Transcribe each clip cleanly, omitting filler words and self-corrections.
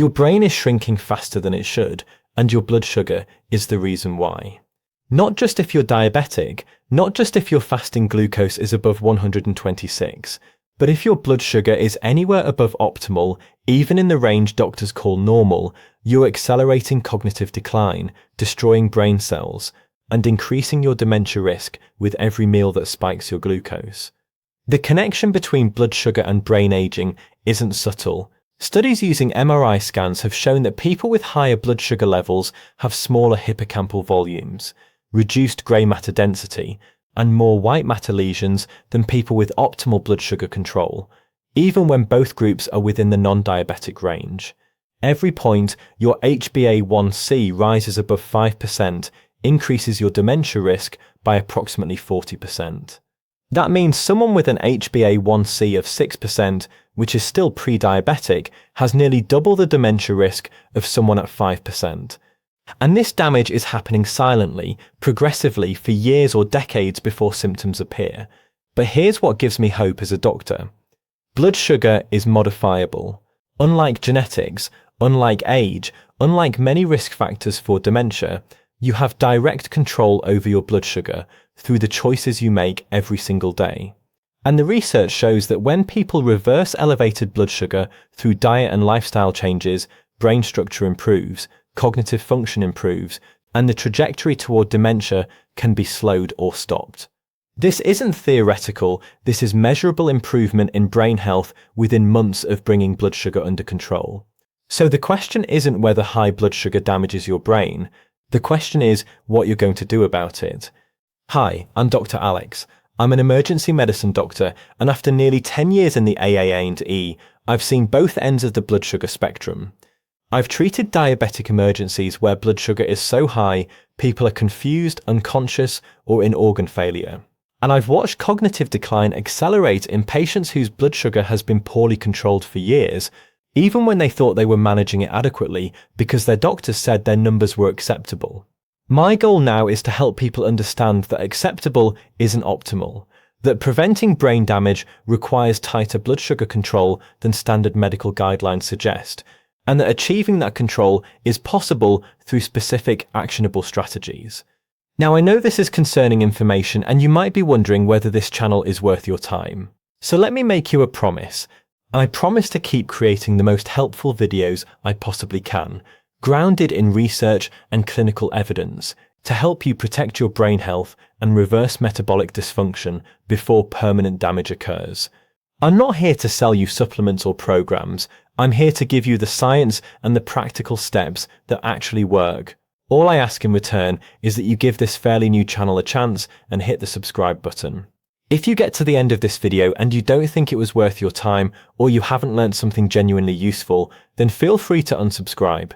Your brain is shrinking faster than it should, and your blood sugar is the reason why. Not just if you're diabetic, not just if your fasting glucose is above 126, but if your blood sugar is anywhere above optimal, even in the range doctors call normal, you're accelerating cognitive decline, destroying brain cells, and increasing your dementia risk with every meal that spikes your glucose. The connection between blood sugar and brain aging isn't subtle. Studies using MRI scans have shown that people with higher blood sugar levels have smaller hippocampal volumes, reduced grey matter density, and more white matter lesions than people with optimal blood sugar control, even when both groups are within the non-diabetic range. Every point your HbA1c rises above 5% increases your dementia risk by approximately 40%. That means someone with an HbA1c of 6%, which is still pre-diabetic, has nearly double the dementia risk of someone at 5%. And this damage is happening silently, progressively for years or decades before symptoms appear. But here's what gives me hope as a doctor. Blood sugar is modifiable. Unlike genetics, unlike age, unlike many risk factors for dementia, you have direct control over your blood sugar through the choices you make every single day. And the research shows that when people reverse elevated blood sugar through diet and lifestyle changes, brain structure improves, cognitive function improves, and the trajectory toward dementia can be slowed or stopped. This isn't theoretical, this is measurable improvement in brain health within months of bringing blood sugar under control. So the question isn't whether high blood sugar damages your brain, the question is what you're going to do about it. Hi, I'm Dr. Alex. I'm an emergency medicine doctor, and after nearly 10 years in the AAA and E, I've seen both ends of the blood sugar spectrum. I've treated diabetic emergencies where blood sugar is so high, people are confused, unconscious, or in organ failure. And I've watched cognitive decline accelerate in patients whose blood sugar has been poorly controlled for years, even when they thought they were managing it adequately because their doctors said their numbers were acceptable. My goal now is to help people understand that acceptable isn't optimal, that preventing brain damage requires tighter blood sugar control than standard medical guidelines suggest, and that achieving that control is possible through specific actionable strategies. Now, I know this is concerning information and you might be wondering whether this channel is worth your time. So let me make you a promise. I promise to keep creating the most helpful videos I possibly can, grounded in research and clinical evidence, to help you protect your brain health and reverse metabolic dysfunction before permanent damage occurs. I'm not here to sell you supplements or programs. I'm here to give you the science and the practical steps that actually work. All I ask in return is that you give this fairly new channel a chance and hit the subscribe button. If you get to the end of this video and you don't think it was worth your time, or you haven't learned something genuinely useful, then feel free to unsubscribe.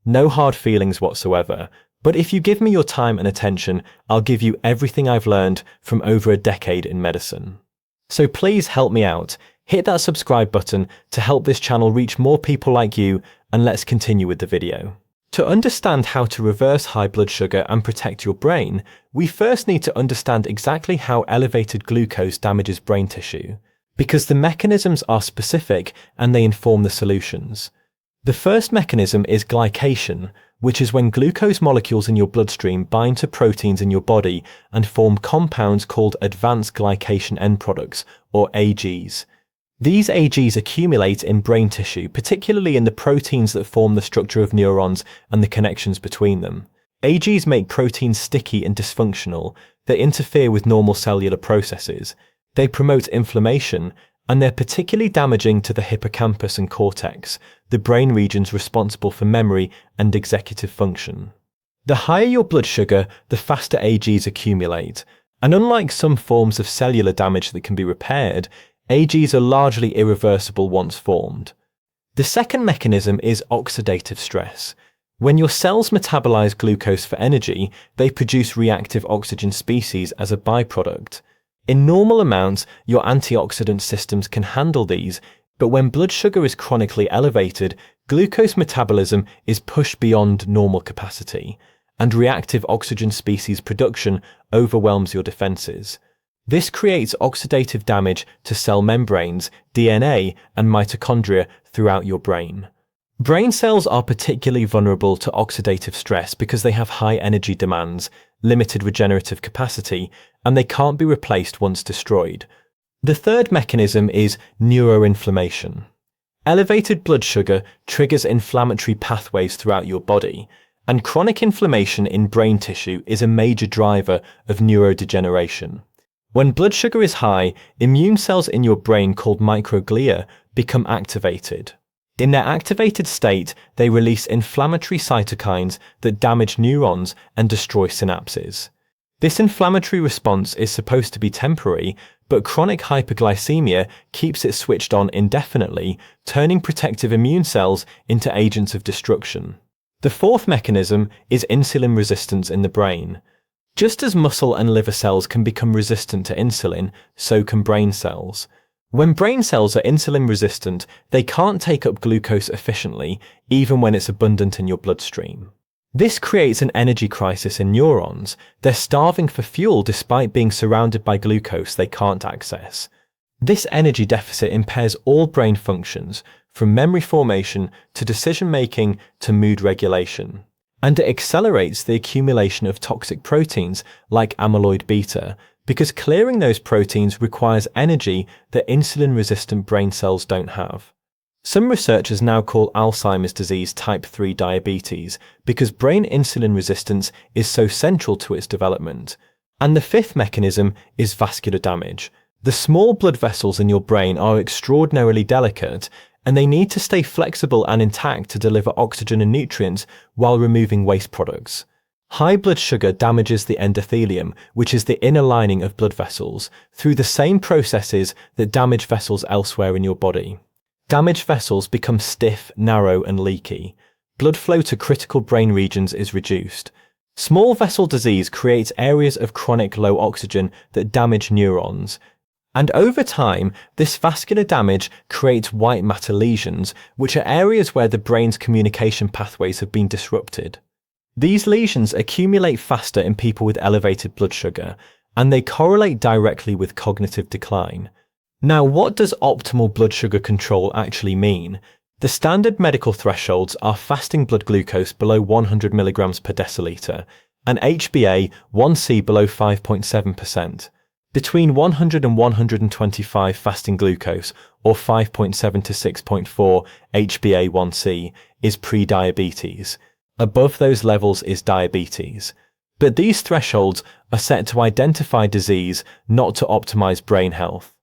No hard feelings whatsoever. But if you give me your time and attention, I'll give you everything I've learned from over a decade in medicine. So please help me out. Hit that subscribe button to help this channel reach more people like you, and let's continue with the video. To understand how to reverse high blood sugar and protect your brain, we first need to understand exactly how elevated glucose damages brain tissue, because the mechanisms are specific and they inform the solutions. The first mechanism is glycation, which is when glucose molecules in your bloodstream bind to proteins in your body and form compounds called advanced glycation end products, or AGs. These AGs accumulate in brain tissue, particularly in the proteins that form the structure of neurons and the connections between them. AGs make proteins sticky and dysfunctional. They interfere with normal cellular processes. They promote inflammation, and they're particularly damaging to the hippocampus and cortex, the brain regions responsible for memory and executive function. The higher your blood sugar, the faster AGs accumulate. And unlike some forms of cellular damage that can be repaired, AGs are largely irreversible once formed. The second mechanism is oxidative stress. When your cells metabolize glucose for energy, they produce reactive oxygen species as a byproduct. In normal amounts, your antioxidant systems can handle these, but when blood sugar is chronically elevated, glucose metabolism is pushed beyond normal capacity, and reactive oxygen species production overwhelms your defenses. This creates oxidative damage to cell membranes, DNA, and mitochondria throughout your brain. Brain cells are particularly vulnerable to oxidative stress because they have high energy demands, limited regenerative capacity, and they can't be replaced once destroyed. The third mechanism is neuroinflammation. Elevated blood sugar triggers inflammatory pathways throughout your body, and chronic inflammation in brain tissue is a major driver of neurodegeneration. When blood sugar is high, immune cells in your brain called microglia become activated. In their activated state, they release inflammatory cytokines that damage neurons and destroy synapses. This inflammatory response is supposed to be temporary, but chronic hyperglycemia keeps it switched on indefinitely, turning protective immune cells into agents of destruction. The fourth mechanism is insulin resistance in the brain. Just as muscle and liver cells can become resistant to insulin, so can brain cells. When brain cells are insulin resistant, they can't take up glucose efficiently, even when it's abundant in your bloodstream. This creates an energy crisis in neurons. They're starving for fuel despite being surrounded by glucose they can't access. This energy deficit impairs all brain functions, from memory formation to decision-making to mood regulation. And it accelerates the accumulation of toxic proteins like amyloid beta, because clearing those proteins requires energy that insulin-resistant brain cells don't have. Some researchers now call Alzheimer's disease type 3 diabetes because brain insulin resistance is so central to its development. And the fifth mechanism is vascular damage. The small blood vessels in your brain are extraordinarily delicate, and they need to stay flexible and intact to deliver oxygen and nutrients while removing waste products. High blood sugar damages the endothelium, which is the inner lining of blood vessels, through the same processes that damage vessels elsewhere in your body. Damaged vessels become stiff, narrow, and leaky. Blood flow to critical brain regions is reduced. Small vessel disease creates areas of chronic low oxygen that damage neurons. And over time, this vascular damage creates white matter lesions, which are areas where the brain's communication pathways have been disrupted. These lesions accumulate faster in people with elevated blood sugar, and they correlate directly with cognitive decline. Now, what does optimal blood sugar control actually mean? The standard medical thresholds are fasting blood glucose below 100 mg per deciliter and HbA1c below 5.7%. Between 100 and 125 fasting glucose, or 5.7 to 6.4 HbA1c, is pre-diabetes. Above those levels is diabetes. But these thresholds are set to identify disease, not to optimize brain health.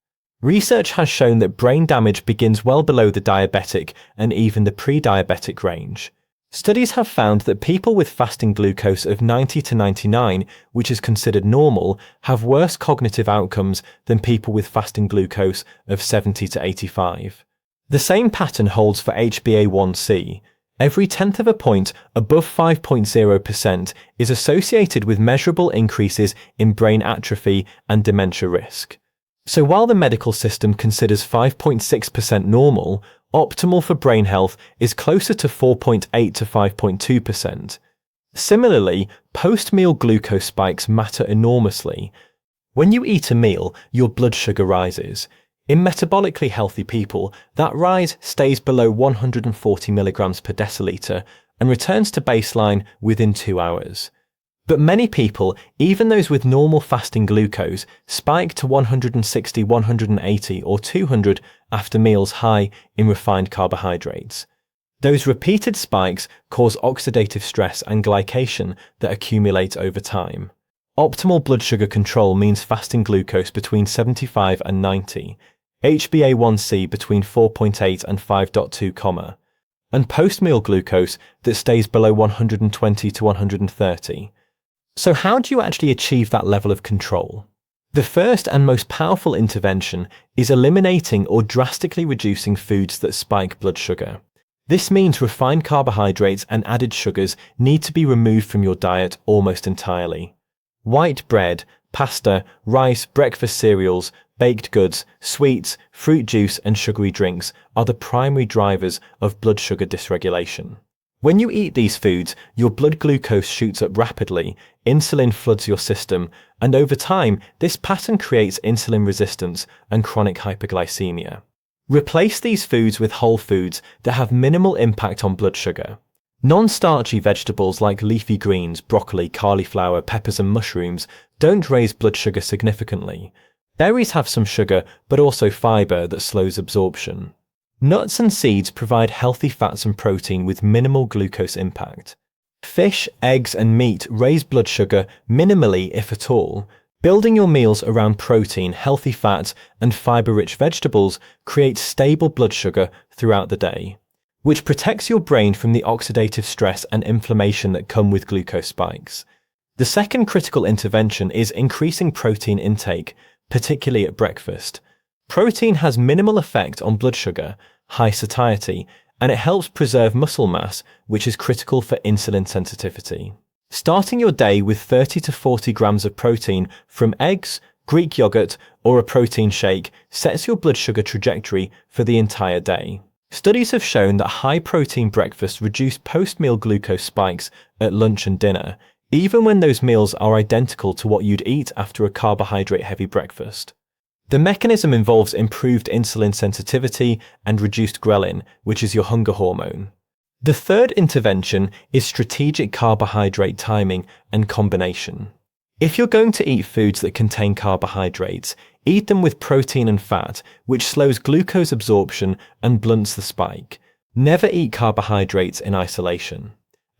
Research has shown that brain damage begins well below the diabetic and even the pre-diabetic range. Studies have found that people with fasting glucose of 90 to 99, which is considered normal, have worse cognitive outcomes than people with fasting glucose of 70 to 85. The same pattern holds for HbA1c. Every tenth of a point above 5.0% is associated with measurable increases in brain atrophy and dementia risk. So while the medical system considers 5.6% normal, optimal for brain health is closer to 4.8 to 5.2%. Similarly, post-meal glucose spikes matter enormously. When you eat a meal, your blood sugar rises. In metabolically healthy people, that rise stays below 140 mg per deciliter and returns to baseline within 2 hours. But many people, even those with normal fasting glucose, spike to 160, 180 or 200 after meals high in refined carbohydrates. Those repeated spikes cause oxidative stress and glycation that accumulate over time. Optimal blood sugar control means fasting glucose between 75 and 90, HbA1c between 4.8 and 5.2, and post-meal glucose that stays below 120 to 130. So how do you actually achieve that level of control? The first and most powerful intervention is eliminating or drastically reducing foods that spike blood sugar. This means refined carbohydrates and added sugars need to be removed from your diet almost entirely. White bread, pasta, rice, breakfast cereals, baked goods, sweets, fruit juice, and sugary drinks are the primary drivers of blood sugar dysregulation. When you eat these foods, your blood glucose shoots up rapidly, insulin floods your system, and over time, this pattern creates insulin resistance and chronic hyperglycemia. Replace these foods with whole foods that have minimal impact on blood sugar. Non-starchy vegetables like leafy greens, broccoli, cauliflower, peppers and mushrooms don't raise blood sugar significantly. Berries have some sugar, but also fiber that slows absorption. Nuts and seeds provide healthy fats and protein with minimal glucose impact. Fish, eggs and meat raise blood sugar minimally if at all. Building your meals around protein, healthy fats and fiber-rich vegetables creates stable blood sugar throughout the day, which protects your brain from the oxidative stress and inflammation that come with glucose spikes. The second critical intervention is increasing protein intake, particularly at breakfast. Protein has minimal effect on blood sugar, high satiety, and it helps preserve muscle mass, which is critical for insulin sensitivity. Starting your day with 30 to 40 grams of protein from eggs, Greek yogurt, or a protein shake sets your blood sugar trajectory for the entire day. Studies have shown that high-protein breakfasts reduce post-meal glucose spikes at lunch and dinner, even when those meals are identical to what you'd eat after a carbohydrate-heavy breakfast. The mechanism involves improved insulin sensitivity and reduced ghrelin, which is your hunger hormone. The third intervention is strategic carbohydrate timing and combination. If you're going to eat foods that contain carbohydrates, eat them with protein and fat, which slows glucose absorption and blunts the spike. Never eat carbohydrates in isolation.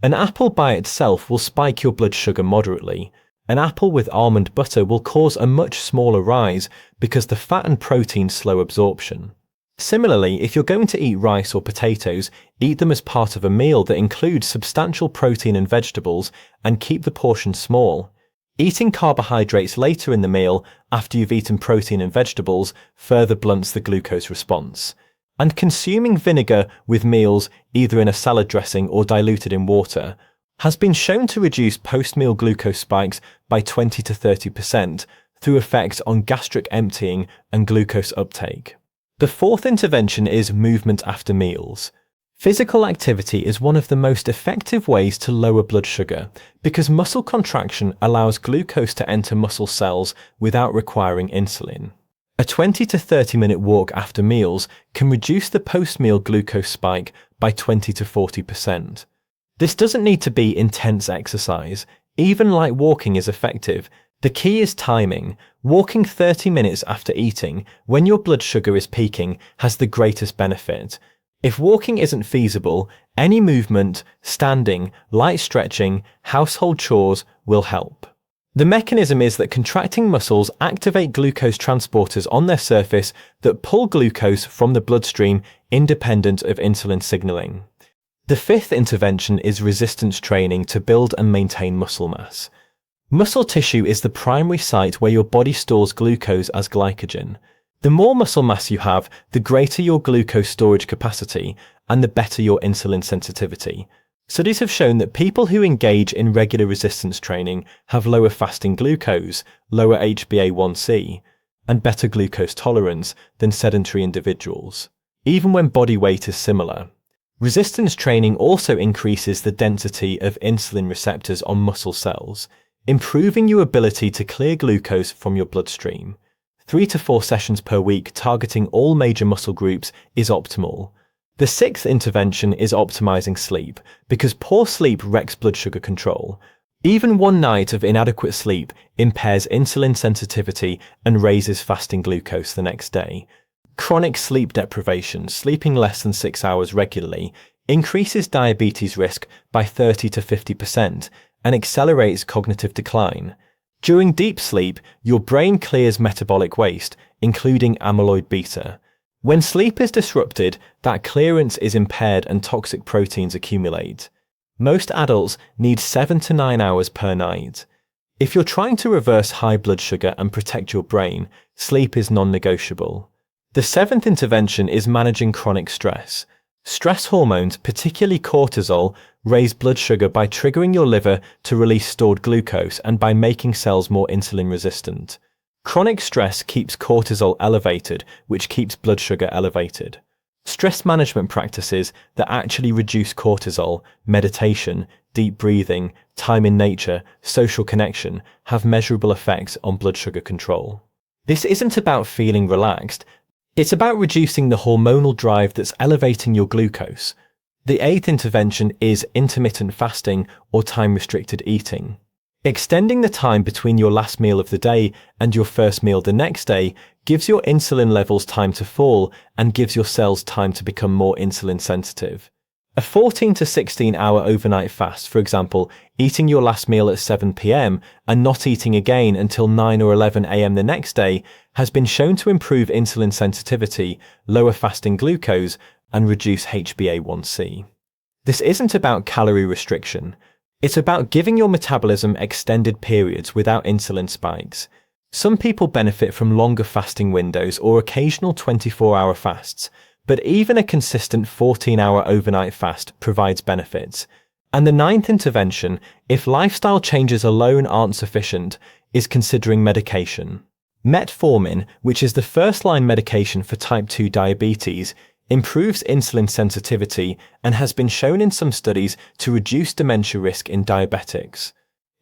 An apple by itself will spike your blood sugar moderately. An apple with almond butter will cause a much smaller rise because the fat and protein slow absorption. Similarly, if you're going to eat rice or potatoes, eat them as part of a meal that includes substantial protein and vegetables and keep the portion small. Eating carbohydrates later in the meal, after you've eaten protein and vegetables, further blunts the glucose response. And consuming vinegar with meals, either in a salad dressing or diluted in water, has been shown to reduce post-meal glucose spikes by 20 to 30% through effects on gastric emptying and glucose uptake. The fourth intervention is movement after meals. Physical activity is one of the most effective ways to lower blood sugar because muscle contraction allows glucose to enter muscle cells without requiring insulin. A 20 to 30 minute walk after meals can reduce the post-meal glucose spike by 20 to 40%. This doesn't need to be intense exercise. Even light walking is effective. The key is timing. Walking 30 minutes after eating, when your blood sugar is peaking, has the greatest benefit. If walking isn't feasible, any movement, standing, light stretching, household chores will help. The mechanism is that contracting muscles activate glucose transporters on their surface that pull glucose from the bloodstream independent of insulin signaling. The fifth intervention is resistance training to build and maintain muscle mass. Muscle tissue is the primary site where your body stores glucose as glycogen. The more muscle mass you have, the greater your glucose storage capacity and the better your insulin sensitivity. Studies have shown that people who engage in regular resistance training have lower fasting glucose, lower HbA1c, and better glucose tolerance than sedentary individuals, even when body weight is similar. Resistance training also increases the density of insulin receptors on muscle cells, improving your ability to clear glucose from your bloodstream. 3 to 4 sessions per week targeting all major muscle groups is optimal. The sixth intervention is optimizing sleep, because poor sleep wrecks blood sugar control. Even one night of inadequate sleep impairs insulin sensitivity and raises fasting glucose the next day. Chronic sleep deprivation, sleeping less than 6 hours regularly, increases diabetes risk by 30 to 50% and accelerates cognitive decline. During deep sleep, your brain clears metabolic waste, including amyloid beta. When sleep is disrupted, that clearance is impaired and toxic proteins accumulate. Most adults need 7 to 9 hours per night. If you're trying to reverse high blood sugar and protect your brain, sleep is non-negotiable. The seventh intervention is managing chronic stress. Stress hormones, particularly cortisol, raise blood sugar by triggering your liver to release stored glucose and by making cells more insulin resistant. Chronic stress keeps cortisol elevated, which keeps blood sugar elevated. Stress management practices that actually reduce cortisol, meditation, deep breathing, time in nature, social connection, have measurable effects on blood sugar control. This isn't about feeling relaxed. It's about reducing the hormonal drive that's elevating your glucose. The eighth intervention is intermittent fasting or time-restricted eating. Extending the time between your last meal of the day and your first meal the next day gives your insulin levels time to fall and gives your cells time to become more insulin sensitive. A 14 to 16 hour overnight fast, for example, eating your last meal at 7 p.m. and not eating again until 9 or 11 a.m. the next day, has been shown to improve insulin sensitivity, lower fasting glucose, and reduce HbA1c. This isn't about calorie restriction. It's about giving your metabolism extended periods without insulin spikes. Some people benefit from longer fasting windows or occasional 24-hour fasts, but even a consistent 14-hour overnight fast provides benefits. And the ninth intervention, if lifestyle changes alone aren't sufficient, is considering medication. Metformin, which is the first-line medication for type 2 diabetes, improves insulin sensitivity and has been shown in some studies to reduce dementia risk in diabetics.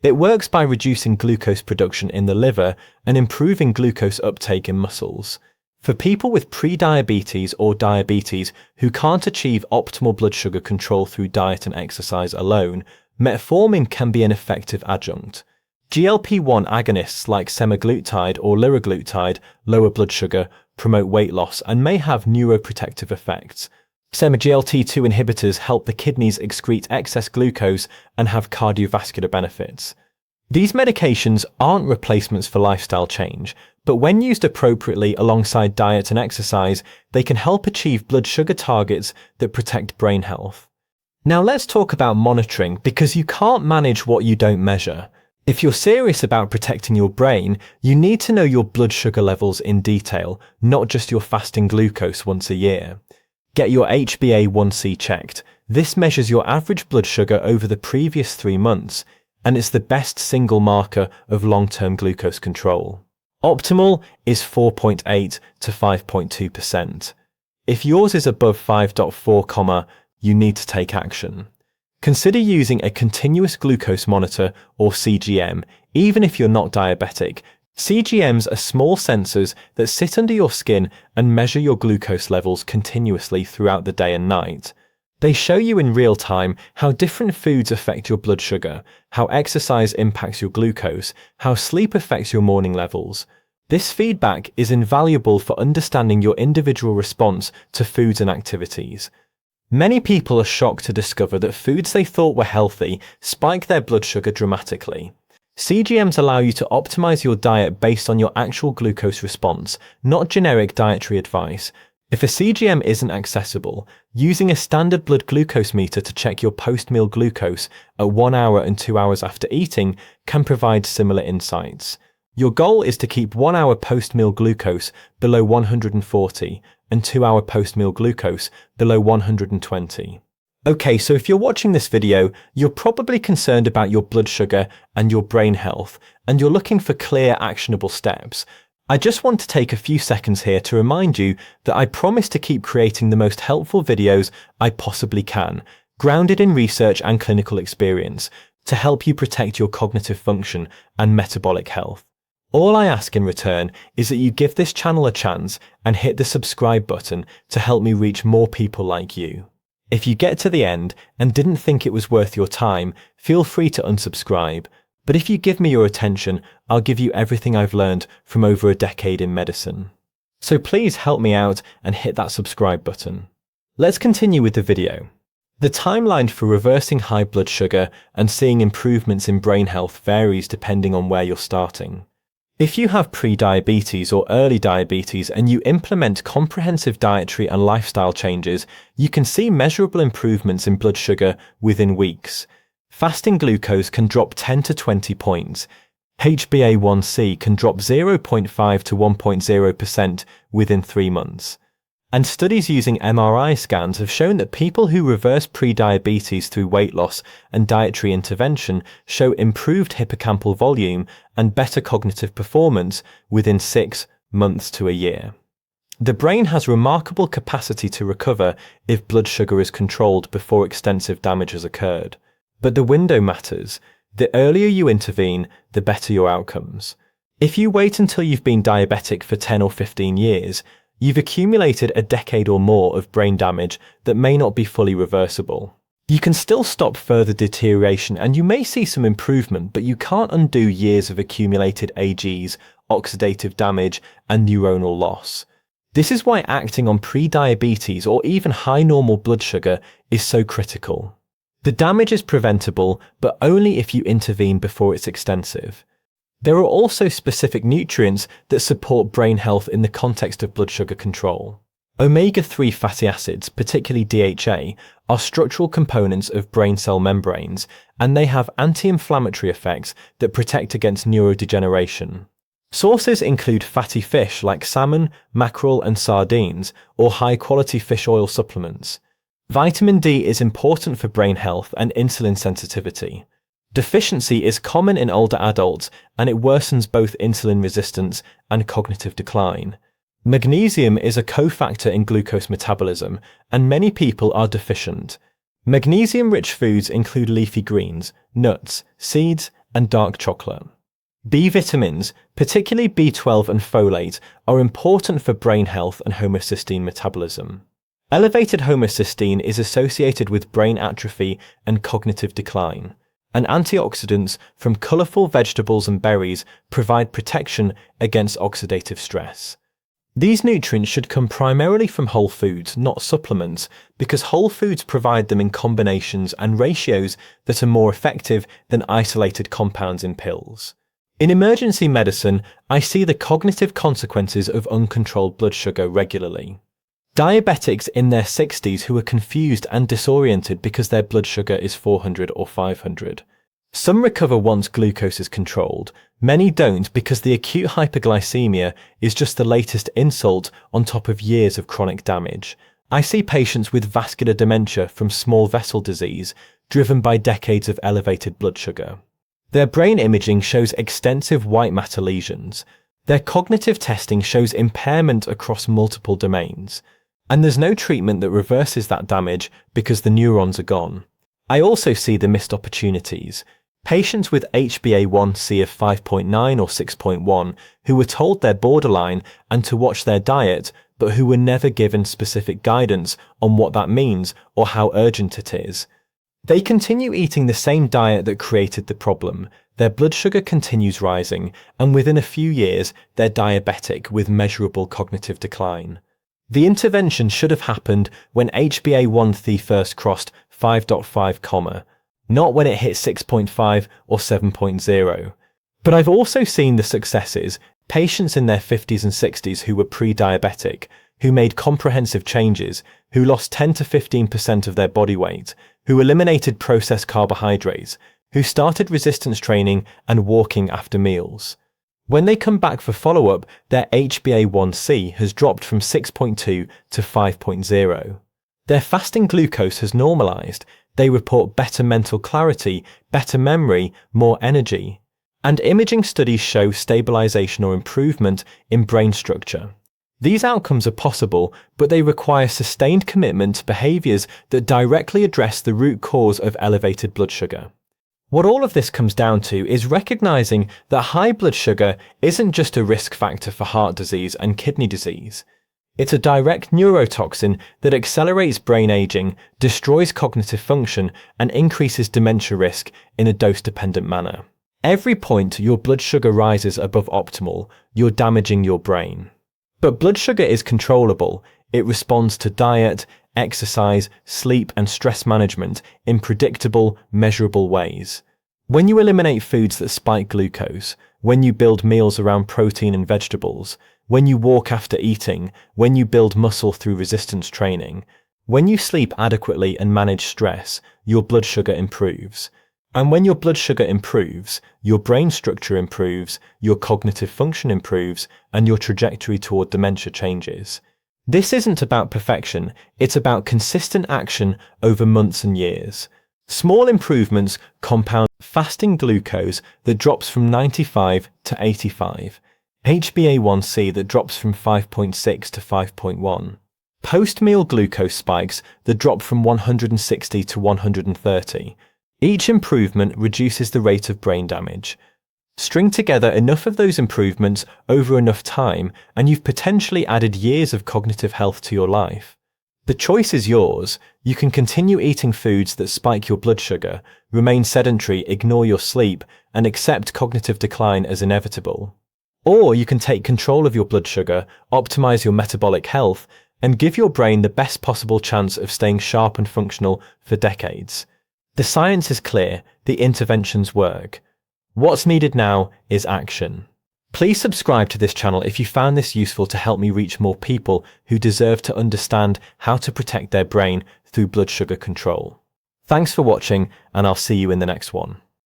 It works by reducing glucose production in the liver and improving glucose uptake in muscles. For people with pre-diabetes or diabetes who can't achieve optimal blood sugar control through diet and exercise alone, metformin can be an effective adjunct. GLP-1 agonists like semaglutide or liraglutide lower blood sugar, promote weight loss, and may have neuroprotective effects. SGLT2 inhibitors help the kidneys excrete excess glucose and have cardiovascular benefits. These medications aren't replacements for lifestyle change, but when used appropriately alongside diet and exercise, they can help achieve blood sugar targets that protect brain health. Now let's talk about monitoring, because you can't manage what you don't measure. If you're serious about protecting your brain, you need to know your blood sugar levels in detail, not just your fasting glucose once a year. Get your HbA1c checked. This measures your average blood sugar over the previous 3 months, and it's the best single marker of long-term glucose control. Optimal is 4.8 to 5.2%. If yours is above 5.4, you need to take action. Consider using a continuous glucose monitor or CGM, even if you're not diabetic. CGMs are small sensors that sit under your skin and measure your glucose levels continuously throughout the day and night. They show you in real time how different foods affect your blood sugar, how exercise impacts your glucose, how sleep affects your morning levels. This feedback is invaluable for understanding your individual response to foods and activities. Many people are shocked to discover that foods they thought were healthy spike their blood sugar dramatically. CGMs allow you to optimize your diet based on your actual glucose response, not generic dietary advice. If a CGM isn't accessible, using a standard blood glucose meter to check your post-meal glucose at 1 hour and 2 hours after eating can provide similar insights. Your goal is to keep 1 hour post-meal glucose below 140 and 2 hour post-meal glucose below 120. Okay, so if you're watching this video, you're probably concerned about your blood sugar and your brain health, and you're looking for clear, actionable steps. I just want to take a few seconds here to remind you that I promise to keep creating the most helpful videos I possibly can, grounded in research and clinical experience, to help you protect your cognitive function and metabolic health. All I ask in return is that you give this channel a chance and hit the subscribe button to help me reach more people like you. If you get to the end and didn't think it was worth your time, feel free to unsubscribe. But if you give me your attention, I'll give you everything I've learned from over a decade in medicine. So please help me out and hit that subscribe button. Let's continue with the video. The timeline for reversing high blood sugar and seeing improvements in brain health varies depending on where you're starting. If you have pre-diabetes or early diabetes and you implement comprehensive dietary and lifestyle changes, you can see measurable improvements in blood sugar within weeks. Fasting glucose can drop 10 to 20 points. HbA1c can drop 0.5 to 1.0% within 3 months. And studies using MRI scans have shown that people who reverse pre-diabetes through weight loss and dietary intervention show improved hippocampal volume and better cognitive performance within 6 months to a year. The brain has remarkable capacity to recover if blood sugar is controlled before extensive damage has occurred. But the window matters. The earlier you intervene, the better your outcomes. If you wait until you've been diabetic for 10 or 15 years, you've accumulated a decade or more of brain damage that may not be fully reversible. You can still stop further deterioration and you may see some improvement, but you can't undo years of accumulated AGs, oxidative damage, and neuronal loss. This is why acting on pre-diabetes or even high normal blood sugar is so critical. The damage is preventable, but only if you intervene before it's extensive. There are also specific nutrients that support brain health in the context of blood sugar control. Omega-3 fatty acids, particularly DHA, are structural components of brain cell membranes, and they have anti-inflammatory effects that protect against neurodegeneration. Sources include fatty fish like salmon, mackerel, and sardines, or high-quality fish oil supplements. Vitamin D is important for brain health and insulin sensitivity. Deficiency is common in older adults, and it worsens both insulin resistance and cognitive decline. Magnesium is a cofactor in glucose metabolism, and many people are deficient. Magnesium-rich foods include leafy greens, nuts, seeds, and dark chocolate. B vitamins, particularly B12 and folate, are important for brain health and homocysteine metabolism. Elevated homocysteine is associated with brain atrophy and cognitive decline, and antioxidants from colorful vegetables and berries provide protection against oxidative stress. These nutrients should come primarily from whole foods, not supplements, because whole foods provide them in combinations and ratios that are more effective than isolated compounds in pills. In emergency medicine, I see the cognitive consequences of uncontrolled blood sugar regularly. Diabetics in their 60s who are confused and disoriented because their blood sugar is 400 or 500. Some recover once glucose is controlled. Many don't because the acute hyperglycemia is just the latest insult on top of years of chronic damage. I see patients with vascular dementia from small vessel disease driven by decades of elevated blood sugar. Their brain imaging shows extensive white matter lesions. Their cognitive testing shows impairment across multiple domains. And there's no treatment that reverses that damage because the neurons are gone. I also see the missed opportunities. Patients with HbA1c of 5.9 or 6.1 who were told they're borderline and to watch their diet, but who were never given specific guidance on what that means or how urgent it is. They continue eating the same diet that created the problem. Their blood sugar continues rising, and within a few years, they're diabetic with measurable cognitive decline. The intervention should have happened when HbA1c first crossed 5.5, not when it hit 6.5 or 7.0. But I've also seen the successes, patients in their 50s and 60s who were pre-diabetic, who made comprehensive changes, who lost 10 to 15% of their body weight, who eliminated processed carbohydrates, who started resistance training and walking after meals. When they come back for follow-up, their HbA1c has dropped from 6.2 to 5.0. Their fasting glucose has normalized. They report better mental clarity, better memory, more energy. And imaging studies show stabilization or improvement in brain structure. These outcomes are possible, but they require sustained commitment to behaviors that directly address the root cause of elevated blood sugar. What all of this comes down to is recognizing that high blood sugar isn't just a risk factor for heart disease and kidney disease. It's a direct neurotoxin that accelerates brain aging, destroys cognitive function, and increases dementia risk in a dose-dependent manner. Every point your blood sugar rises above optimal, you're damaging your brain. But blood sugar is controllable. It responds to diet, exercise, sleep, and stress management in predictable, measurable ways. When you eliminate foods that spike glucose, when you build meals around protein and vegetables, when you walk after eating, when you build muscle through resistance training, when you sleep adequately and manage stress, your blood sugar improves. And when your blood sugar improves, your brain structure improves, your cognitive function improves, and your trajectory toward dementia changes. This isn't about perfection, it's about consistent action over months and years. Small improvements compound. Fasting glucose that drops from 95 to 85. HbA1c that drops from 5.6 to 5.1. Post-meal glucose spikes that drop from 160 to 130. Each improvement reduces the rate of brain damage. String together enough of those improvements over enough time, and you've potentially added years of cognitive health to your life. The choice is yours. You can continue eating foods that spike your blood sugar, remain sedentary, ignore your sleep, and accept cognitive decline as inevitable. Or you can take control of your blood sugar, optimize your metabolic health, and give your brain the best possible chance of staying sharp and functional for decades. The science is clear, the interventions work. What's needed now is action. Please subscribe to this channel if you found this useful to help me reach more people who deserve to understand how to protect their brain through blood sugar control. Thanks for watching, and I'll see you in the next one.